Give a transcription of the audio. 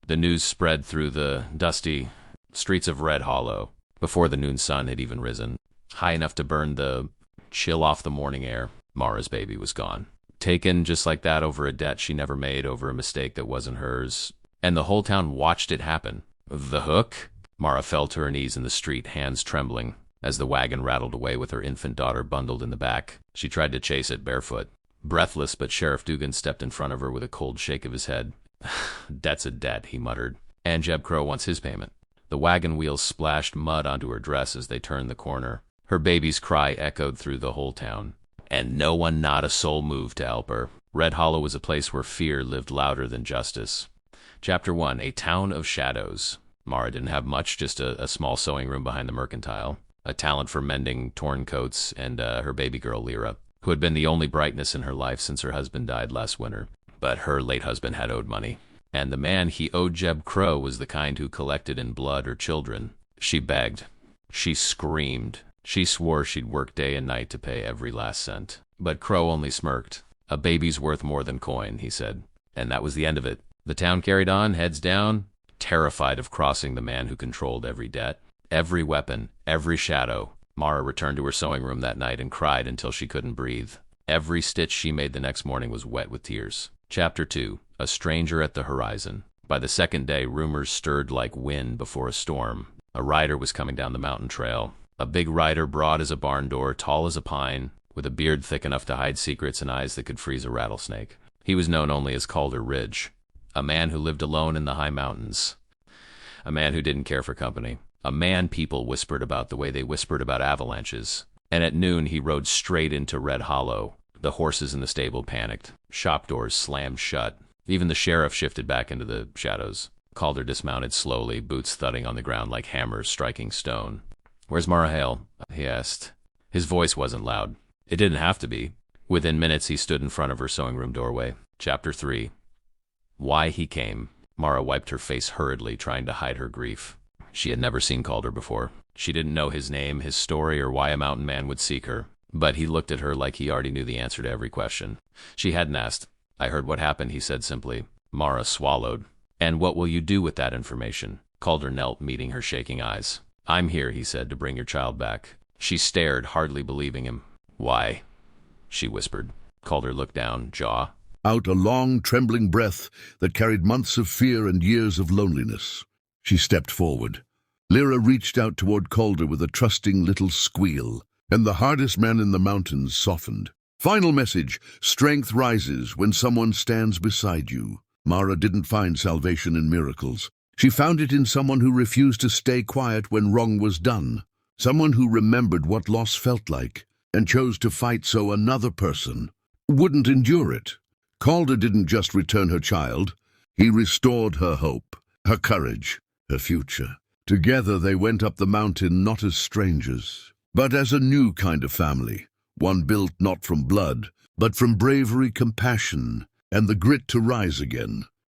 The news spread through the dusty streets of Red Hollow before the noon sun had even risen, high enough to burn the chill off the morning air. Mara's baby was gone. Taken just like that over a debt she never made, over a mistake that wasn't hers. And the whole town watched it happen. The hook? Mara fell to her knees in the street, hands trembling, as the wagon rattled away with her infant daughter bundled in the back. She tried to chase it barefoot. Breathless, but Sheriff Dugan stepped in front of her with a cold shake of his head. Debt's a debt, he muttered. And Jeb Crow wants his payment. The wagon wheels splashed mud onto her dress as they turned the corner. Her baby's cry echoed through the whole town. And no one, not a soul, moved to help her. Red Hollow was a place where fear lived louder than justice. Chapter 1, A Town of Shadows. Mara didn't have much, just a small sewing room behind the mercantile, a talent for mending torn coats, and her baby girl, Lyra, who had been the only brightness in her life since her husband died last winter. But her late husband had owed money, and the man he owed Jeb Crow was the kind who collected in blood or children. She begged. She screamed. She swore she'd work day and night to pay every last cent. But Crow only smirked. A baby's worth more than coin, he said. And that was the end of it. The town carried on, heads down, terrified of crossing the man who controlled every debt, every weapon, every shadow. Mara returned to her sewing room that night and cried until she couldn't breathe. Every stitch she made the next morning was wet with tears. Chapter 2, A Stranger at the Horizon. By the second day, rumors stirred like wind before a storm. A rider was coming down the mountain trail. A big rider, broad as a barn door, tall as a pine, with a beard thick enough to hide secrets and eyes that could freeze a rattlesnake. He was known only as Calder Ridge. A man who lived alone in the high mountains. A man who didn't care for company. A man people whispered about the way they whispered about avalanches. And at noon he rode straight into Red Hollow. The horses in the stable panicked. Shop doors slammed shut. Even the sheriff shifted back into the shadows. Calder dismounted slowly, boots thudding on the ground like hammers striking stone. "Where's Mara Hale?" he asked. His voice wasn't loud. It didn't have to be. Within minutes he stood in front of her sewing room doorway. Chapter 3, Why He Came. Mara wiped her face hurriedly, trying to hide her grief. She had never seen Calder before. She didn't know his name, his story, or why a mountain man would seek her. But he looked at her like he already knew the answer to every question. She hadn't asked. "I heard what happened," he said simply. Mara swallowed. "And what will you do with that information?" Calder knelt, meeting her shaking eyes. "I'm here," he said, "to bring your child back." She stared, hardly believing him. "Why?" she whispered. Calder looked down, jaw out, a long, trembling breath that carried months of fear and years of loneliness. She stepped forward. Lyra reached out toward Calder with a trusting little squeal, and the hardest man in the mountains softened. Final message: strength rises when someone stands beside you. Mara didn't find salvation in miracles. She found it in someone who refused to stay quiet when wrong was done. Someone who remembered what loss felt like and chose to fight so another person wouldn't endure it. Calder didn't just return her child. He restored her hope, her courage, her future. Together they went up the mountain not as strangers, but as a new kind of family, one built not from blood, but from bravery, compassion, and the grit to rise again.